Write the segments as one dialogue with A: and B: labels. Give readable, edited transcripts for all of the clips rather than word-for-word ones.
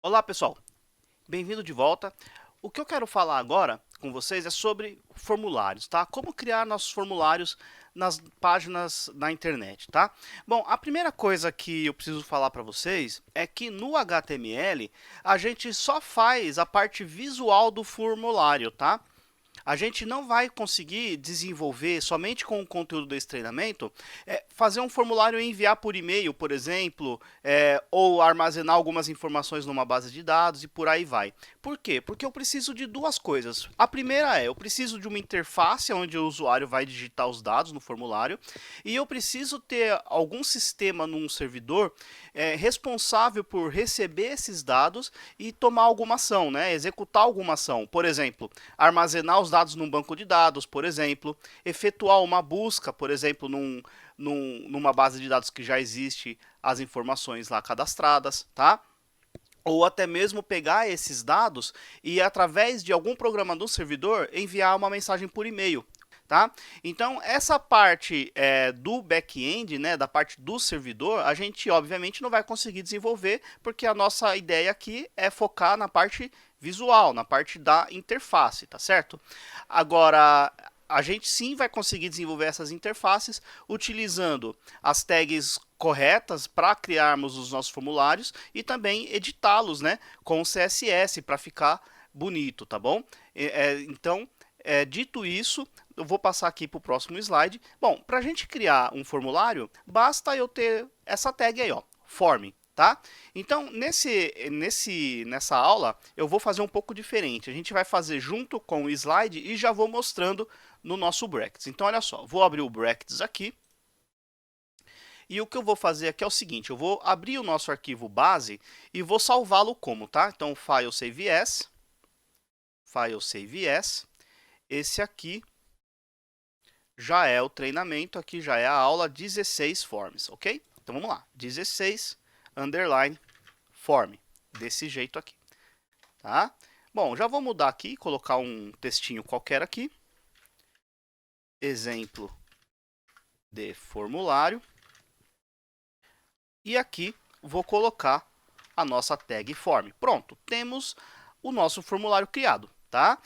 A: Olá pessoal, bem-vindo de volta. O que eu quero falar agora com vocês é sobre formulários, tá? Como criar nossos formulários nas páginas na internet, tá? Bom, a primeira coisa que eu preciso falar para vocês é que no HTML a gente só faz a parte visual do formulário, tá? A gente não vai conseguir desenvolver somente com o conteúdo desse treinamento, fazer um formulário e enviar por e-mail, por exemplo, ou armazenar algumas informações numa base de dados e por aí vai. Por quê? Porque eu preciso de duas coisas. A primeira eu preciso de uma interface onde o usuário vai digitar os dados no formulário e eu preciso ter algum sistema num servidor responsável por receber esses dados e tomar alguma ação, né? Executar alguma ação. Por exemplo, armazenar os dados num banco de dados, por exemplo, efetuar uma busca, por exemplo, numa base de dados que já existe as informações lá cadastradas, tá? Ou até mesmo pegar esses dados e, através de algum programa do servidor, enviar uma mensagem por e-mail. Tá? Então, essa parte do back-end, né, da parte do servidor, a gente obviamente não vai conseguir desenvolver, porque a nossa ideia aqui é focar na parte visual, na parte da interface, tá certo? Agora, a gente sim vai conseguir desenvolver essas interfaces utilizando as tags corretas para criarmos os nossos formulários e também editá-los, né, com o CSS para ficar bonito, tá bom? Então, dito isso, eu vou passar aqui para o próximo slide. Bom, para a gente criar um formulário, basta eu ter essa tag aí, ó, form, tá? Então, nessa aula, eu vou fazer um pouco diferente. A gente vai fazer junto com o slide e já vou mostrando no nosso brackets. Então, olha só, vou abrir o brackets aqui. E o que eu vou fazer aqui é o seguinte, eu vou abrir o nosso arquivo base e vou salvá-lo como, tá? Então, File Save As, File Save As. Esse aqui já é o treinamento, aqui já é a aula 16 forms, ok? Então vamos lá, 16 underline form, desse jeito aqui, tá? Bom, já vou mudar aqui, colocar um textinho qualquer aqui, exemplo de formulário, e aqui vou colocar a nossa tag form. Pronto, temos o nosso formulário criado, tá?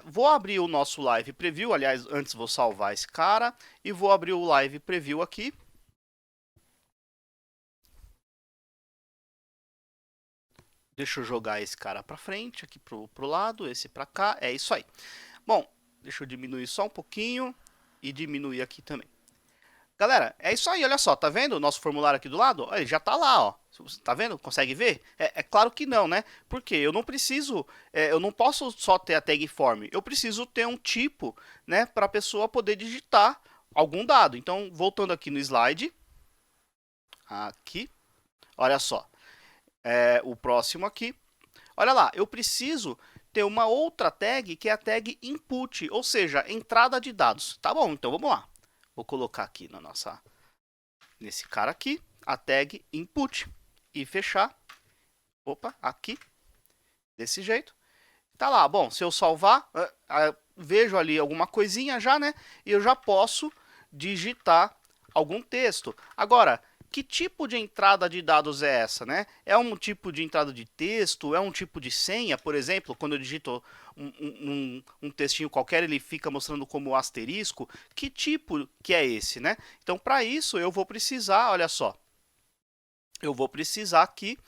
A: Vou abrir o nosso live preview, aliás, antes vou salvar esse cara e vou abrir o live preview aqui. Deixa eu jogar esse cara para frente, aqui pro lado, esse para cá, é isso aí. Bom, deixa eu diminuir só um pouquinho e diminuir aqui também. Galera, é isso aí, olha só, tá vendo o nosso formulário aqui do lado? Ele já tá lá, ó. Tá vendo? Consegue ver? É claro que não, né? Porque eu não preciso, eu não posso só ter a tag form, eu preciso ter um tipo, né, para a pessoa poder digitar algum dado. Então, voltando aqui no slide, aqui, olha só, o próximo aqui, olha lá, eu preciso ter uma outra tag que é a tag input, ou seja, entrada de dados. Tá bom, então vamos lá. Vou colocar aqui nesse cara aqui, a tag input e fechar. Opa, aqui, desse jeito. Tá lá, bom, se eu salvar, vejo ali alguma coisinha já, né? E eu já posso digitar algum texto. Agora, que tipo de entrada de dados é essa, né? É um tipo de entrada de texto? É um tipo de senha, por exemplo? Quando eu digito um textinho qualquer, ele fica mostrando como asterisco. Que tipo que é esse, né? Então, para isso, eu vou precisar, olha só, eu vou precisar aqui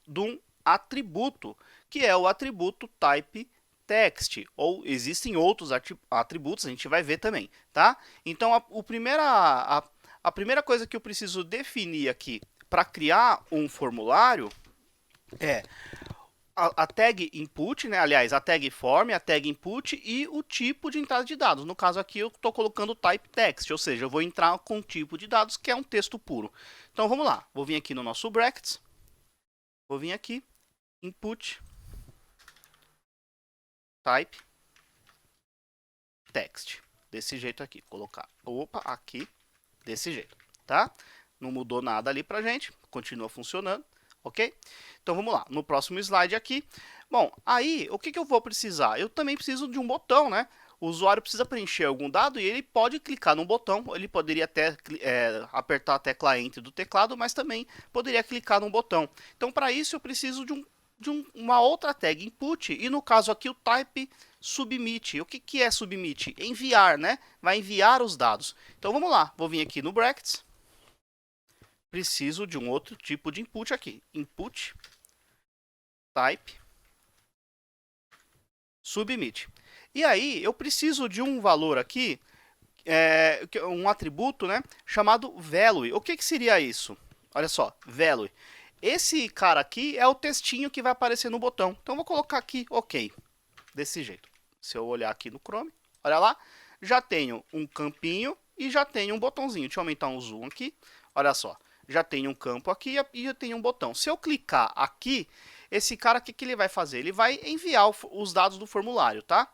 A: de um atributo, que é o atributo type text, ou existem outros atributos, a gente vai ver também, tá? Então, a primeira coisa que eu preciso definir aqui para criar um formulário é a tag input, né? Aliás, a tag form, a tag input e o tipo de entrada de dados. No caso aqui, eu estou colocando type text, ou seja, eu vou entrar com um tipo de dados que é um texto puro. Então, vamos lá. Vou vir aqui no nosso brackets, vou vir aqui, input, type, text. Desse jeito aqui. Colocar, opa, aqui, desse jeito, tá? Não mudou nada ali pra gente, continua funcionando, ok? Então vamos lá, no próximo slide aqui. Bom, aí, o que eu vou precisar? Eu também preciso de um botão, né? O usuário precisa preencher algum dado e ele pode clicar no botão, ele poderia até apertar a tecla Enter do teclado, mas também poderia clicar no botão. Então, para isso, eu preciso de uma outra tag input, e no caso aqui o type submit. O que é submit? Enviar, né? Vai enviar os dados. Então vamos lá, vou vir aqui no brackets, preciso de um outro tipo de input aqui, input type submit. E aí eu preciso de um valor aqui, um atributo, né, chamado value. O que seria isso? Olha só, value. Esse cara aqui é o textinho que vai aparecer no botão. Então, vou colocar aqui OK, desse jeito. Se eu olhar aqui no Chrome, olha lá, já tenho um campinho e já tenho um botãozinho. Deixa eu aumentar um zoom aqui. Olha só, já tenho um campo aqui e eu tenho um botão. Se eu clicar aqui, esse cara aqui, que ele vai fazer? Ele vai enviar os dados do formulário, tá?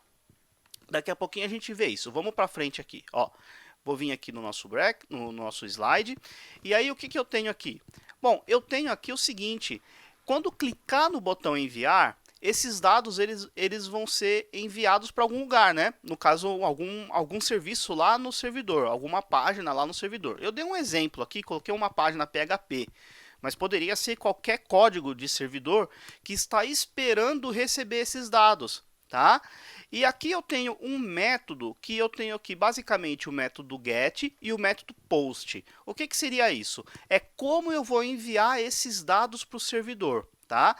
A: Daqui a pouquinho a gente vê isso. Vamos para frente aqui, ó. Vou vir aqui no nosso slide. E aí, o que eu tenho aqui? Bom, eu tenho aqui o seguinte. Quando clicar no botão enviar, esses dados eles vão ser enviados para algum lugar, né? No caso, algum serviço lá no servidor, alguma página lá no servidor. Eu dei um exemplo aqui, coloquei uma página PHP. Mas poderia ser qualquer código de servidor que está esperando receber esses dados, tá? E aqui eu tenho um método que eu tenho aqui basicamente o método get e o método post. O que seria isso? É como eu vou enviar esses dados para o servidor, tá?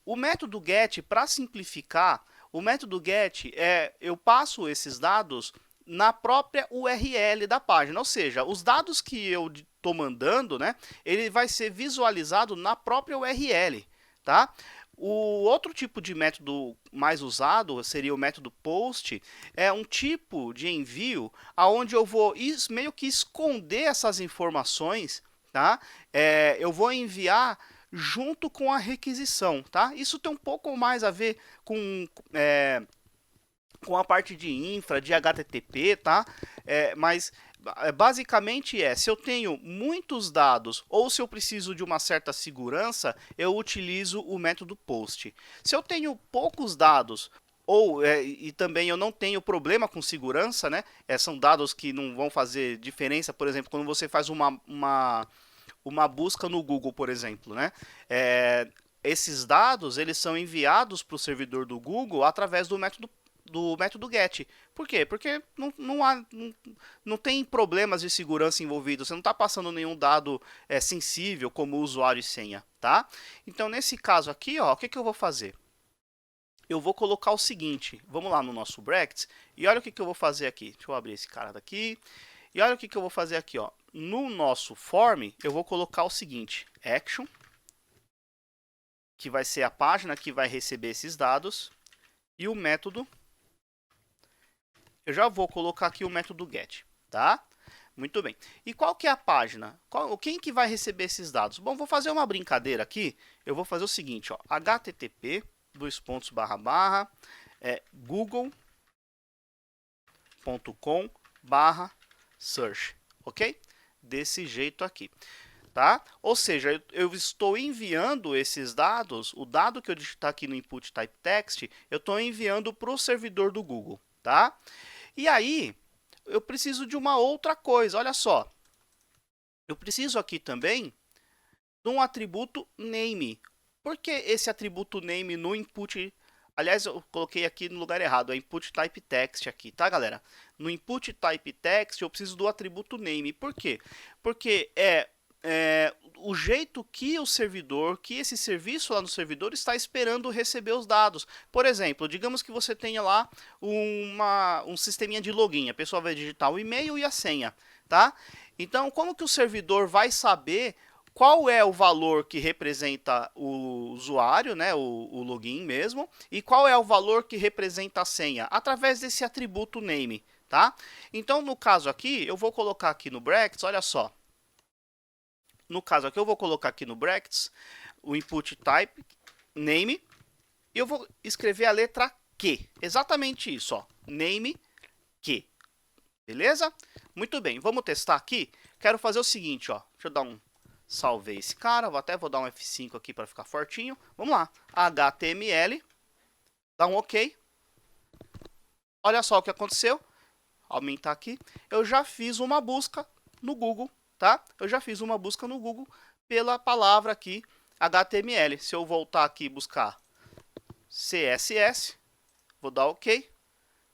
A: O método get, para simplificar, o método get eu passo esses dados na própria URL da página, ou seja, os dados que eu estou mandando, né, ele vai ser visualizado na própria URL, tá? O outro tipo de método mais usado seria o método post, é um tipo de envio aonde eu vou meio que esconder essas informações, tá? Eu vou enviar junto com a requisição, tá? Isso tem um pouco mais a ver com a parte de infra, de HTTP, tá? Mas basicamente se eu tenho muitos dados ou se eu preciso de uma certa segurança, eu utilizo o método post. Se eu tenho poucos dados e também eu não tenho problema com segurança, né? São dados que não vão fazer diferença, por exemplo, quando você faz uma busca no Google, por exemplo, né? Esses dados eles são enviados para o servidor do Google através do método get. Por quê? Porque não tem problemas de segurança envolvidos. Você não está passando nenhum dado sensível, como usuário e senha, tá? Então, nesse caso aqui, ó, o que eu vou fazer? Eu vou colocar o seguinte. Vamos lá no nosso brackets e olha o que eu vou fazer aqui. Deixa eu abrir esse cara daqui. E olha o que eu vou fazer aqui, ó. No nosso form, eu vou colocar o seguinte. Action, que vai ser a página que vai receber esses dados. E o método, eu já vou colocar aqui o método get, tá? Muito bem. E qual que é a página? Quem que vai receber esses dados? Bom, vou fazer uma brincadeira aqui. Eu vou fazer o seguinte, ó, http://google.com/search, ok? Desse jeito aqui, tá? Ou seja, eu estou enviando esses dados, o dado que eu digitar aqui no input type text, eu estou enviando para o servidor do Google, tá? E aí, eu preciso de uma outra coisa, olha só. Eu preciso aqui também de um atributo name. Por que esse atributo name no input? Aliás, eu coloquei aqui no lugar errado, é input type text aqui, tá, galera? No input type text eu preciso do atributo name. Por quê? Porque o jeito que esse serviço lá no servidor está esperando receber os dados. Por exemplo, digamos que você tenha lá um sisteminha de login, a pessoa vai digitar o e-mail e a senha, tá? Então, como que o servidor vai saber qual é o valor que representa o usuário, né, o login mesmo, e qual é o valor que representa a senha? Através desse atributo name, tá? Então, no caso aqui, eu vou colocar aqui no brackets, olha só. No caso aqui, eu vou colocar aqui no brackets o input type name e eu vou escrever a letra Q. Exatamente isso, ó. Name Q. Beleza? Muito bem, vamos testar aqui. Quero fazer o seguinte, ó. Deixa eu dar um salvei esse cara, vou dar um F5 aqui para ficar fortinho. Vamos lá. HTML. Dá um OK. Olha só o que aconteceu. Aumentar aqui. Eu já fiz uma busca no Google. Tá? Eu já fiz uma busca no Google pela palavra aqui HTML. Se eu voltar aqui e buscar CSS, vou dar OK,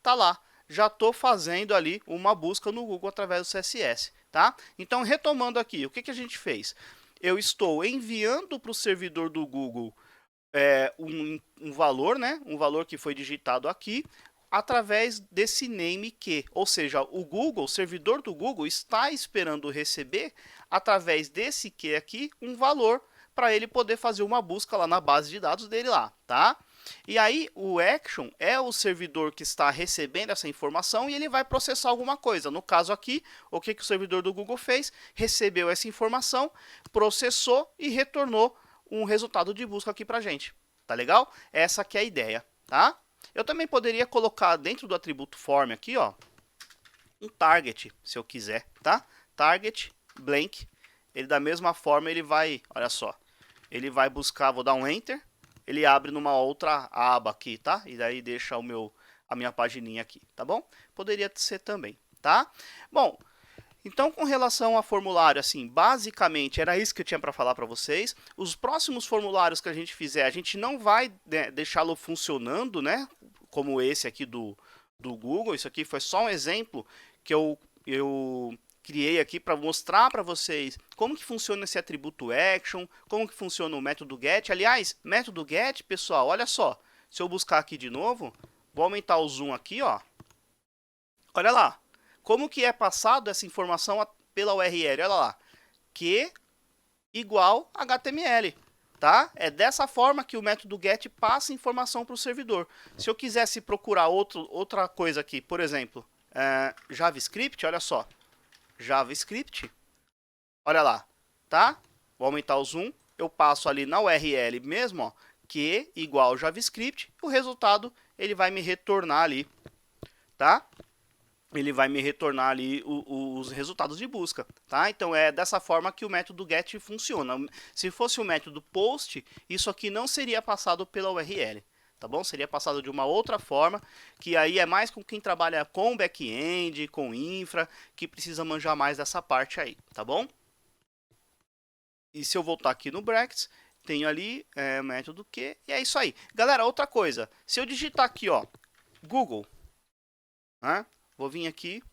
A: tá lá. Já estou fazendo ali uma busca no Google através do CSS, tá? Então, retomando aqui, o que a gente fez? Eu estou enviando para o servidor do Google um valor, né? Um valor que foi digitado aqui, através desse name que, ou seja, o Google, o servidor do Google, está esperando receber, através desse que aqui, um valor para ele poder fazer uma busca lá na base de dados dele lá, tá? E aí, o action é o servidor que está recebendo essa informação e ele vai processar alguma coisa. No caso aqui, o que o servidor do Google fez? Recebeu essa informação, processou e retornou um resultado de busca aqui para a gente. Tá legal? Essa aqui é a ideia, tá? Eu também poderia colocar dentro do atributo form aqui, ó, um target, se eu quiser, tá? Target blank. Ele da mesma forma ele vai, olha só, ele vai buscar, vou dar um enter, ele abre numa outra aba aqui, tá? E daí deixa a minha pagininha aqui, tá bom? Poderia ser também, tá? Bom, então, com relação a formulário, assim, basicamente era isso que eu tinha para falar para vocês. Os próximos formulários que a gente fizer, a gente não vai, né, deixá-lo funcionando, né, como esse aqui do Google. Isso aqui foi só um exemplo que eu criei aqui para mostrar para vocês como que funciona esse atributo action, como que funciona o método get. Aliás, método get, pessoal, olha só. Se eu buscar aqui de novo, vou aumentar o zoom aqui, ó. Olha lá. Como que é passado essa informação pela URL? Olha lá, Q igual HTML, tá? É dessa forma que o método get passa informação para o servidor. Se eu quisesse procurar outra coisa aqui, por exemplo, JavaScript, olha só, JavaScript, olha lá, tá? Vou aumentar o zoom, eu passo ali na URL mesmo, ó, Q igual JavaScript, o resultado ele vai me retornar ali, tá? Ele vai me retornar ali os resultados de busca, tá? Então, é dessa forma que o método get funciona. Se fosse o método post, isso aqui não seria passado pela URL, tá bom? Seria passado de uma outra forma, que aí é mais com quem trabalha com back-end, com infra, que precisa manjar mais dessa parte aí, tá bom? E se eu voltar aqui no brackets, tenho ali método que, e é isso aí. Galera, outra coisa, se eu digitar aqui, ó, Google, né? Vou vir aqui,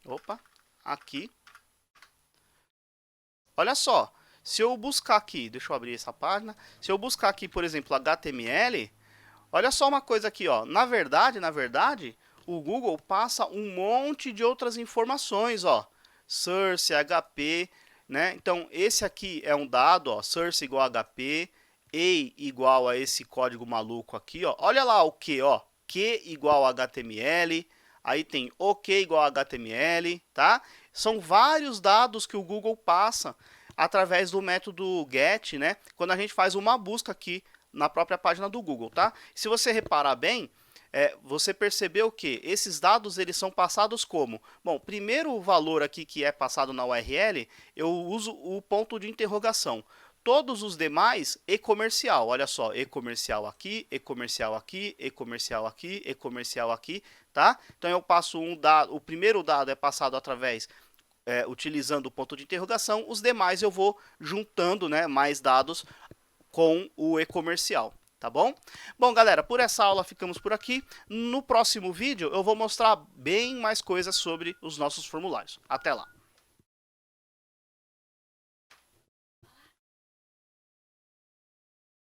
A: opa, aqui. Olha só, se eu buscar aqui, deixa eu abrir essa página. Se eu buscar aqui, por exemplo, HTML, olha só uma coisa aqui, ó. Na verdade, o Google passa um monte de outras informações, ó. Source, HP, né? Então, esse aqui é um dado, ó, source igual a HP, A igual a esse código maluco aqui, ó. Olha lá o que, ó, Q igual a HTML. Aí tem OK igual a HTML, tá? São vários dados que o Google passa através do método get, né? Quando a gente faz uma busca aqui na própria página do Google, tá? Se você reparar bem, você percebeu que esses dados eles são passados como? Bom, primeiro o valor aqui que é passado na URL, eu uso o ponto de interrogação. Todos os demais, e-comercial, olha só, e-comercial aqui, e-comercial aqui, e-comercial aqui, e-comercial aqui, tá? Então eu passo um dado, o primeiro dado é passado através, utilizando o ponto de interrogação, os demais eu vou juntando, né, mais dados com o e-comercial, tá bom? Bom, galera, por essa aula ficamos por aqui. No próximo vídeo eu vou mostrar bem mais coisas sobre os nossos formulários. Até lá!